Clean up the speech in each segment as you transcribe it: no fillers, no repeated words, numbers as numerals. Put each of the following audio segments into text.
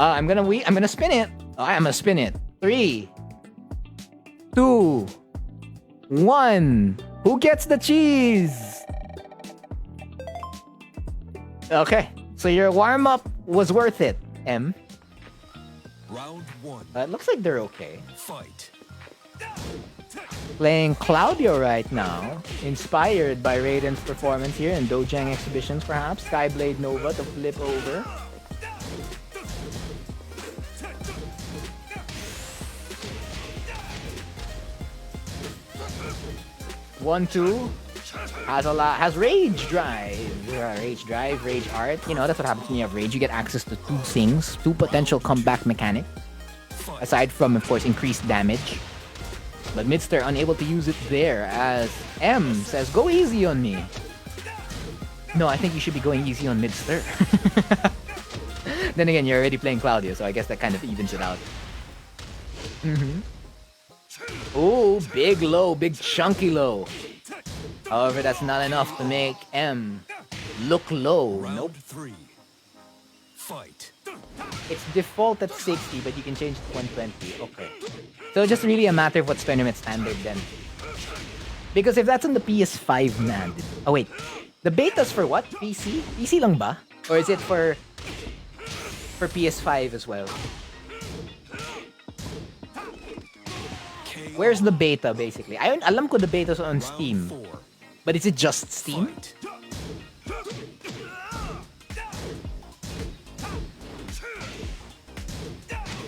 I'm gonna spin it. I'm gonna spin it. 3, 2, 1. Who gets the cheese? Okay, so your warm-up was worth it, M. Round 1. It looks like they're okay. Fight. Playing Claudio right now, inspired by Raiden's performance here in Dojang exhibitions, perhaps. Skyblade Nova to flip over. One, two. Has Rage Drive. Rage Art. You know, that's what happens when you have Rage. You get access to two things. Two potential comeback mechanics. Aside from, of course, increased damage. But Midzter unable to use it there as M says, go easy on me. No, I think you should be going easy on Midzter. Then again, you're already playing Claudio, so I guess that kind of evens it out. Oh, big low, big chunky low. However, that's not enough to make M look low. Nope. 3. Fight. It's default at 60, but you can change it to 120. Okay. So just really a matter of what's tournament standard then. Because if that's on the PS5, man. Oh wait. The beta's for what? PC? PC lang ba? Or is it for PS5 as well? Where's the beta basically? Alam ko the beta's on Steam. But is it just Steam?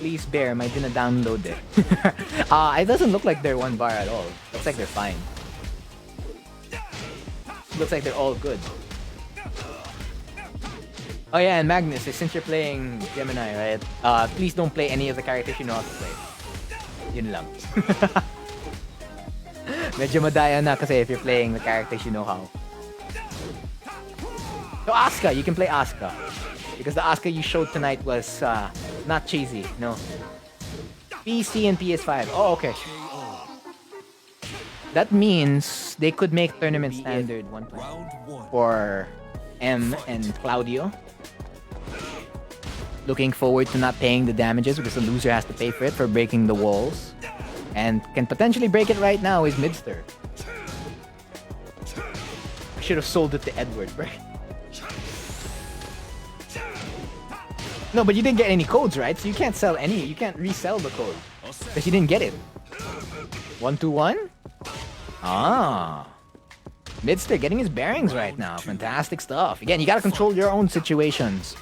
Please bear, may dina-download it. It doesn't look like they're 1 bar at all. Looks like they're fine. Looks like they're all good. Oh yeah, and Magnus, since you're playing Gemini, right? Please don't play any of the characters you know how to play. Yun lang. Medyo madaya na kasi if you're playing the characters you know how. So Asuka, you can play Asuka. Because the Asuka you showed tonight was not cheesy, no. PC and PS5. Oh, okay. That means they could make tournament standard 1 for M and Claudio. Looking forward to not paying the damages because the loser has to pay for it for breaking the walls. And can potentially break it right now is Midzter. I should have sold it to Edward, right? No, but you didn't get any codes, right? So you can't sell any. You can't resell the code because you didn't get it. 1, 2, 1. Ah, Midzter getting his bearings right now. Fantastic stuff. Again, you gotta control your own situations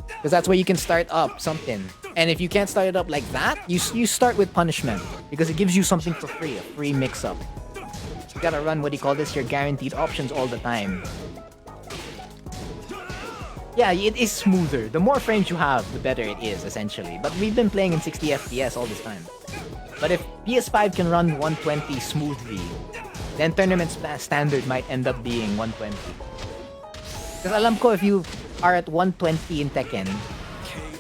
because that's where you can start up something. And if you can't start it up like that, you start with punishment because it gives you something for free, a free mix-up. You gotta run what do you call this? Your guaranteed options all the time. Yeah, it is smoother. The more frames you have, the better it is, essentially. But we've been playing in 60 FPS all this time. But if PS5 can run 120 smoothly, then tournament standard might end up being 120. Because alam ko if you are at 120 in Tekken,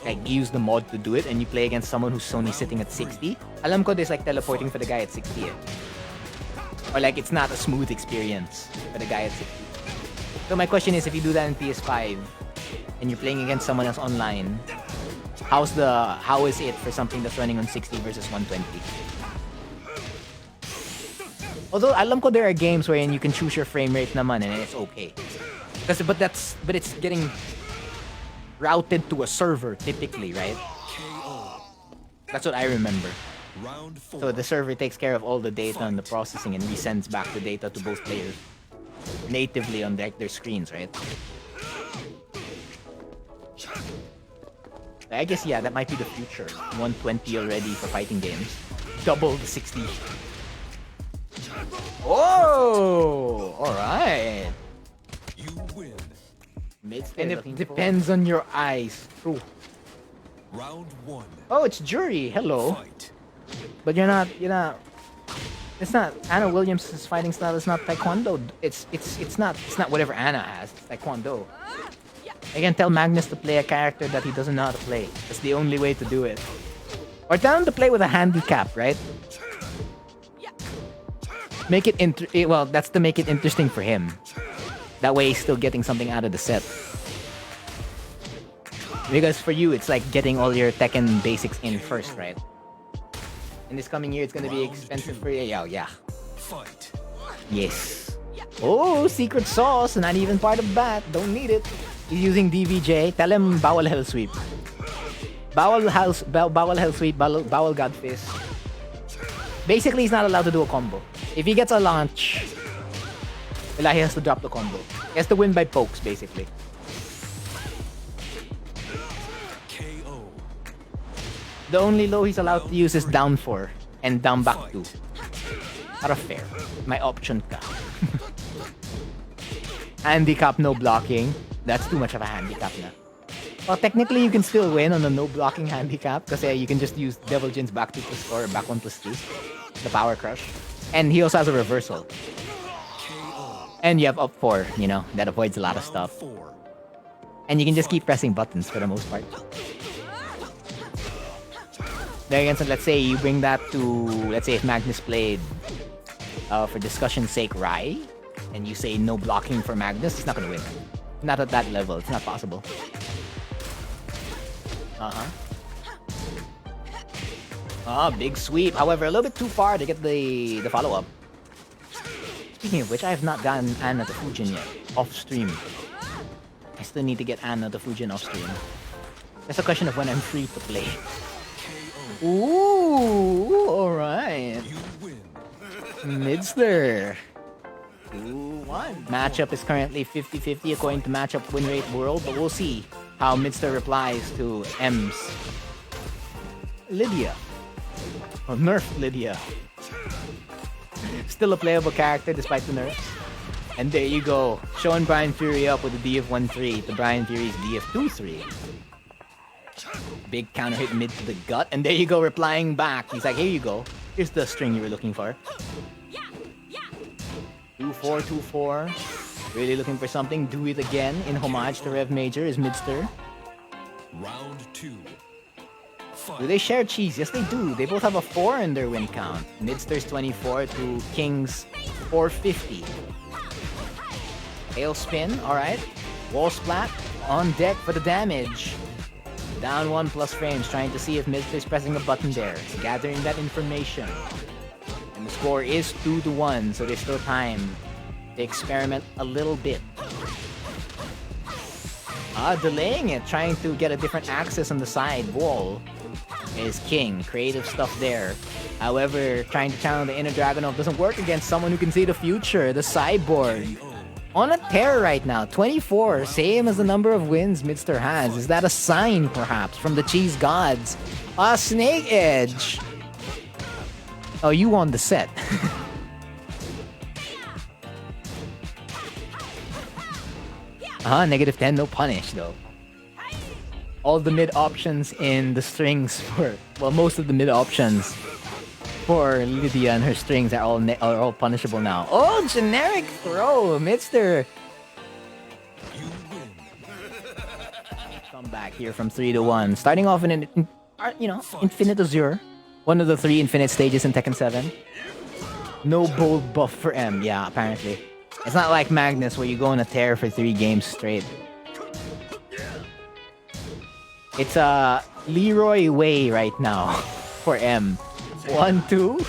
like you use the mod to do it, and you play against someone who's only sitting at 60, alam ko there's like teleporting for the guy at 60. Or like it's not a smooth experience for the guy at 60. So my question is, if you do that in PS5, and you're playing against someone else online, how is it for something that's running on 60 versus 120? Although alam ko there are games wherein you can choose your frame rate naman and it's okay. But it's getting routed to a server typically, right? That's what I remember. So the server takes care of all the data and the processing and resends back the data to both players natively on their screens, right? I guess, yeah, that might be the future. 120 already for fighting games. Double the 60. Oh! Alright. You win. And it depends on your eyes. True. Round 1. Oh, it's Jury. Hello. Fight. But you're not... It's not... Anna Williams' fighting style is not Taekwondo. It's not whatever Anna has. It's Taekwondo. I can tell Magnus to play a character that he doesn't know how to play. That's the only way to do it. Or tell him to play with a handicap, right? Make it well, that's to make it interesting for him. That way he's still getting something out of the set. Because for you, it's like getting all your Tekken basics in first, right? In this coming year, it's gonna be expensive for you. Yeah. Fight. Yes. Oh, secret sauce. Not even part of that. Don't need it. He's using DVJ. Tell him bowel hell sweep. Bowel hell sweep. Bowel god fist. Basically, he's not allowed to do a combo. If he gets a launch, he has to drop the combo. He has to win by pokes, basically. KO. The only low he's allowed to use is down 4 and down back 2. Not fair. My option ka. Handicap, no blocking. That's too much of a handicap na. Well, technically, you can still win on a no blocking handicap because you can just use Devil Jin's back 2 plus 4 or back 1 plus 2. The power crush. And he also has a reversal. And you have up 4, you know, that avoids a lot of stuff. And you can just keep pressing buttons for the most part. There again, so let's say you bring that to, let's say if Magnus played, for discussion's sake, Rai, and you say no blocking for Magnus, he's not gonna win. Not at that level, it's not possible. Big sweep. However, a little bit too far to get the follow-up. Speaking of which, I have not gotten Anna to Fujin yet, off-stream. I still need to get Anna to Fujin off-stream. It's a question of when I'm free to play. Ooh, alright. Midzter. 2-1. Matchup is currently 50-50 according to Matchup Win Rate World, but we'll see how Midzter replies to M's Lidia. Or nerf Lidia. Still a playable character despite the nerfs. And there you go. Showing Bryan Fury up with the DF1-3 to Bryan Fury's DF2-3. Big counter hit mid to the gut. And there you go, replying back. He's like, here you go. Here's the string you were looking for. 2-4, 2-4. Really looking for something. Do it again in homage to Rev Major is Midzter. Round 2. Do they share cheese? Yes, they do. They both have a 4 in their win count. Midzter's 24 to King's 450. Tail spin, alright. Wall splat on deck for the damage. Down 1 plus frames, trying to see if Midzter's pressing a button there. Gathering that information. And the score is 2-1, so there's still time to experiment a little bit. Delaying it, trying to get a different axis on the side wall is King. Creative stuff there. However, trying to channel the inner Dragunov doesn't work against someone who can see the future, the Cyborg. On a tear right now, 24, same as the number of wins Midzter has. Is that a sign, perhaps, from the cheese gods? Snake Edge! Oh, you won the set. Negative 10, no punish, though. All the mid options in the strings for... Well, most of the mid options for Lidia and her strings are all punishable now. Oh, generic throw! Midzter! Come back here from 3-1. Starting off in an, Infinite Azure. One of the 3 Infinite stages in Tekken 7. No bold buff for M, yeah, apparently. It's not like Magnus where you go on a tear for 3 games straight. It's a Leroy way right now for M. 1-2.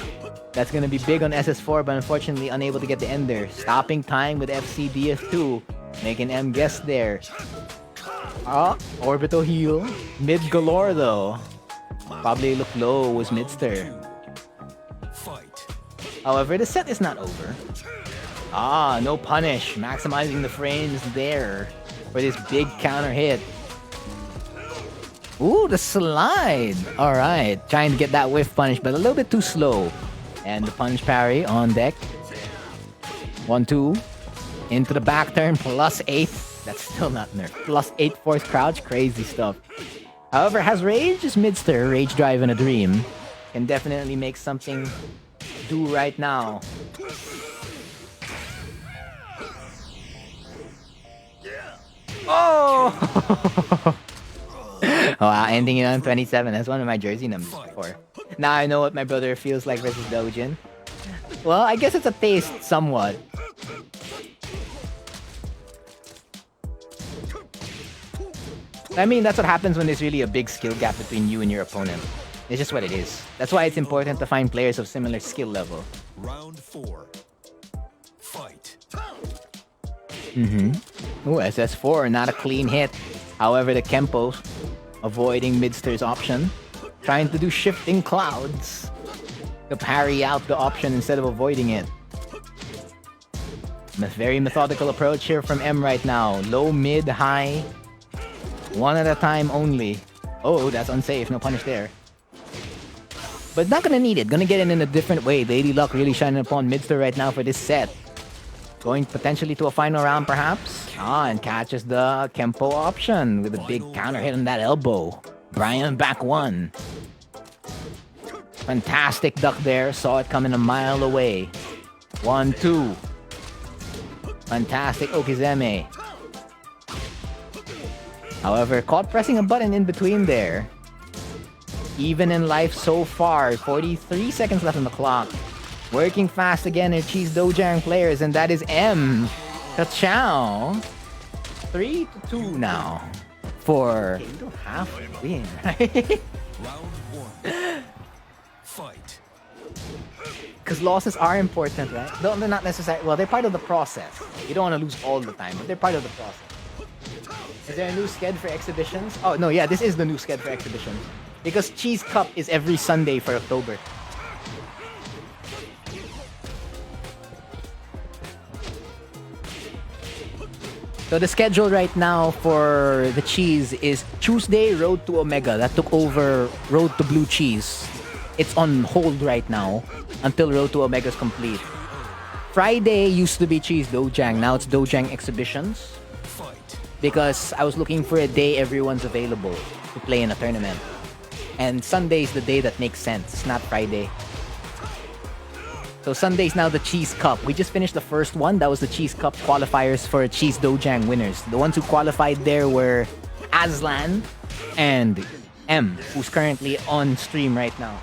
That's gonna be big on SS4, but unfortunately unable to get the ender. Stopping time with FCDF2. Making M guess there. Orbital heal. Mid galore though. Probably look low was Midzter. However, the set is not over. No punish. Maximizing the frames there for this big counter hit. Ooh, the slide. Alright, trying to get that whiff punish, but a little bit too slow. And the punch parry on deck. 1-2. Into the back turn, +8. That's still not nerf. +8 force crouch, crazy stuff. However, has Rage is Midzter, Rage Drive in a Dream. Can definitely make something do right now. Oh! Wow, ending it on 27. That's one of my jersey numbers before. Now I know what my brother feels like versus Dojang. Well, I guess it's a taste, somewhat. I mean, that's what happens when there's really a big skill gap between you and your opponent. It's just what it is. That's why it's important to find players of similar skill level. Round 4. Fight. Ooh, SS4, not a clean hit. However, the Kempo avoiding Midster's option. Trying to do shifting clouds to parry out the option instead of avoiding it. Very methodical approach here from M right now. Low, mid, high. One at a time only. Oh, that's unsafe. No punish there. But not gonna need it. Gonna get it in a different way. Lady Luck really shining upon Midster right now for this set. Going potentially to a final round, perhaps. And catches the Kempo option with a big counter hit on that elbow. Bryan back one. Fantastic duck there. Saw it coming a mile away. 1-2. Fantastic Okizeme. However, caught pressing a button in between there. Even in life so far. 43 seconds left on the clock. Working fast again are TEZ Dojang players, and that is M. Kachao. 3-2 now. For... Okay, you don't have to win, right? Round 1. Fight. Because losses are important, right? They're not necessary. Well, they're part of the process. You don't want to lose all the time, but they're part of the process. Is there a new sked for exhibitions? Oh, no, yeah, this is the new sked for exhibitions. Because Cheese Cup is every Sunday for October. So the schedule right now for the Cheese is Tuesday, Road to Omega. That took over Road to Blue Cheese. It's on hold right now until Road to Omega is complete. Friday used to be TEZ Dojang. Now it's Dojang Exhibitions. Because I was looking for a day everyone's available to play in a tournament. And Sunday is the day that makes sense, not Friday. So Sunday is now the Cheese Cup. We just finished the first one. That was the Cheese Cup qualifiers for TEZ Dojang winners. The ones who qualified there were Aslan and M, who's currently on stream right now.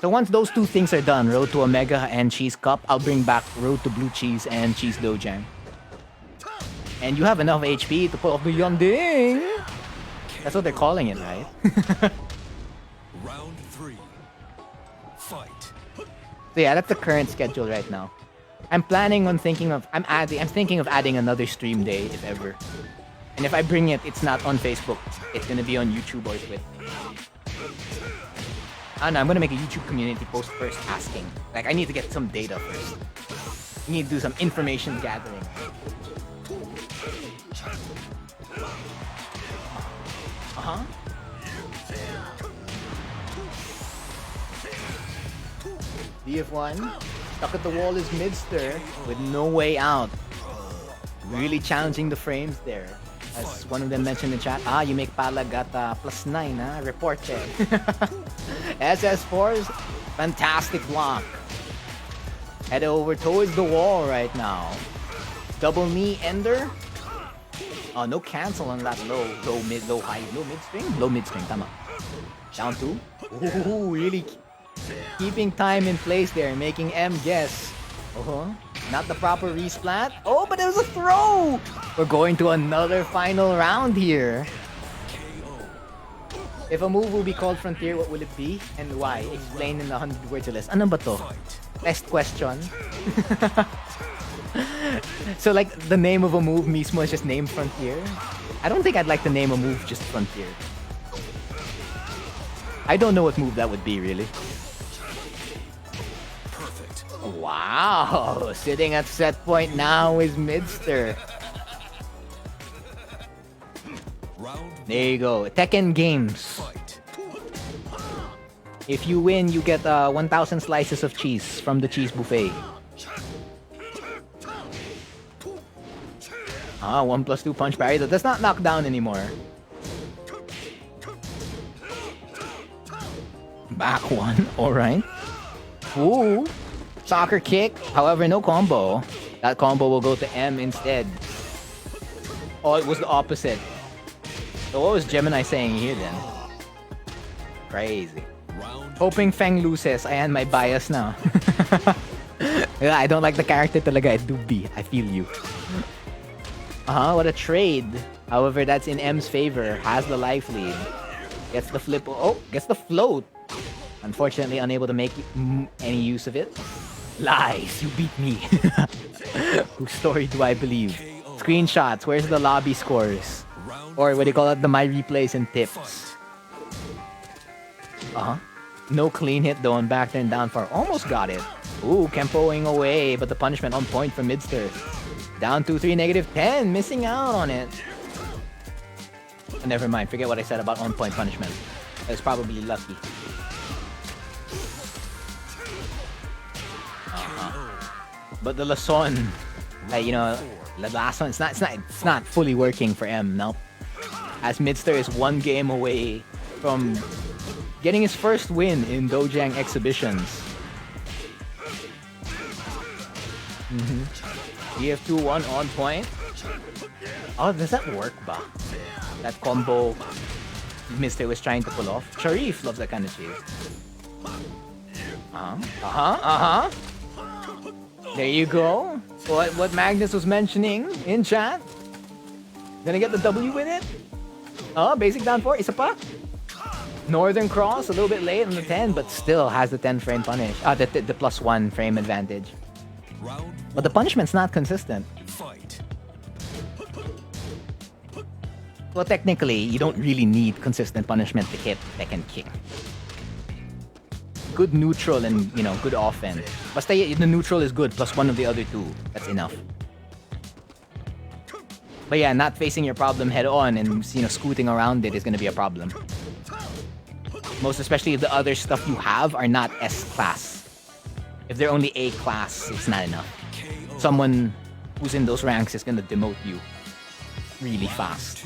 So once those two things are done, Road to Omega and Cheese Cup, I'll bring back Road to Blue Cheese and TEZ Dojang. And you have enough HP to pull off the Yonding. That's what they're calling it, right? Round 3. Fight. So yeah, that's the current schedule right now. I'm thinking of adding another stream day if ever. And if I bring it, it's not on Facebook. It's gonna be on YouTube or Twitter. I don't know, I'm gonna make a YouTube community post first asking. Like, I need to get some data first. I need to do some information gathering. Uh-huh. DF1. Stuck at the wall is Midzter with no way out. Really challenging the frames there. As one of them mentioned in chat, you make Palag at +9, huh? Report check. SS4's fantastic block. Head over towards the wall right now. Double knee ender. No cancel on that low mid string, tama. Down 2. Ooh, really keeping time in place there, making M guess. Not the proper resplat. Oh, but it was a throw! We're going to another final round here. If a move will be called Frontier, what will it be? And why? Explain in 100 words or less. Ano ba to? Test question. So like, the name of a move mismo is just named Frontier? I don't think I'd like to name a move just Frontier. I don't know what move that would be, really. Wow, sitting at set point now is Midzter. There you go, Tekken Games. If you win, you get 1,000 slices of cheese from the cheese buffet. 1+2 punch parry. That's not knocked down anymore. Back one, alright. Ooh. Soccer kick, however, no combo. That combo will go to M instead. Oh, it was the opposite. So what was Gemini saying here then? Crazy. Hoping Feng loses. Ayan, my bias now. I don't like the character talaga. I do be. I feel you. What a trade. However, that's in M's favor. Has the life lead. Gets the flip. Oh, gets the float. Unfortunately, unable to make any use of it. Lies. You beat me. Whose story do I believe? Screenshots. Where's the lobby scores? Or what do you call it? The my replays and tips. No clean hit though on back turn down far. Almost got it. Ooh, Kempoing away, but the punishment on point for Midzter. Down 2-3, -10. Missing out on it. Never mind. Forget what I said about on point punishment. That's probably lucky. But the Lason, like, you know, the last one, it's not fully working for M now. As Midzter is one game away from getting his first win in Dojang exhibitions. DF2-1 on point. Oh, does that work ba? That combo Midzter was trying to pull off. Sharif loves that kind of chase. There you go. What Magnus was mentioning in chat. Gonna get the W with it. Basic down 4. Isa pa. Northern Cross a little bit late on the 10, but still has the 10 frame punish. The +1 frame advantage. But the punishment's not consistent. Well, technically, you don't really need consistent punishment to hit Tekken King. Good neutral and, you know, good offense. Basta the neutral is good, +1 of the other two. That's enough. But yeah, not facing your problem head on and, you know, scooting around it is gonna be a problem. Most especially if the other stuff you have are not S-class. If they're only A-class, it's not enough. Someone who's in those ranks is gonna demote you really fast.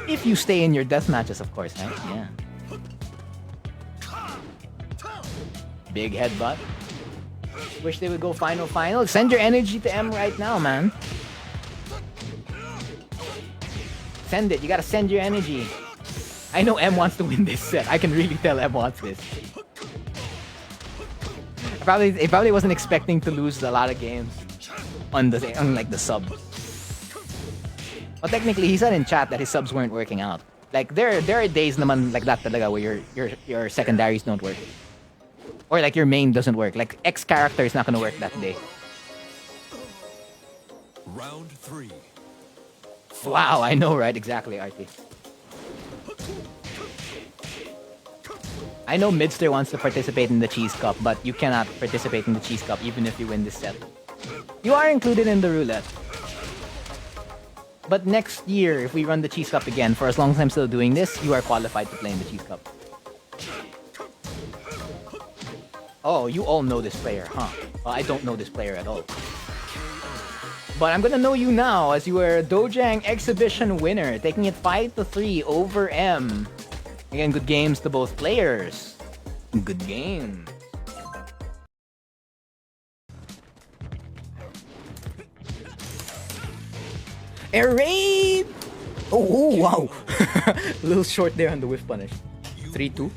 If you stay in your death matches, of course, right? Yeah. Big headbutt. Wish they would go final. Send your energy to M right now, man. Send it. You gotta send your energy. I know M wants to win this set. I can really tell M wants this. He probably wasn't expecting to lose a lot of games on like the subs. Well, technically, he said in chat that his subs weren't working out. Like there are days naman like that talaga where your secondaries don't work. Or like your main doesn't work. Like X character is not gonna work that day. Round 3. Wow, I know, right? Exactly, RT. I know Midzter wants to participate in the Cheese Cup, but you cannot participate in the Cheese Cup even if you win this set. You are included in the roulette. But next year, if we run the Cheese Cup again, for as long as I'm still doing this, you are qualified to play in the Cheese Cup. Oh, you all know this player, huh? Well, I don't know this player at all. But I'm gonna know you now as you are a Dojang exhibition winner, taking it 5-3 over M. Again, good games to both players. Good game. Air raid! Oh, wow. A little short there on the whiff punish. 3-2.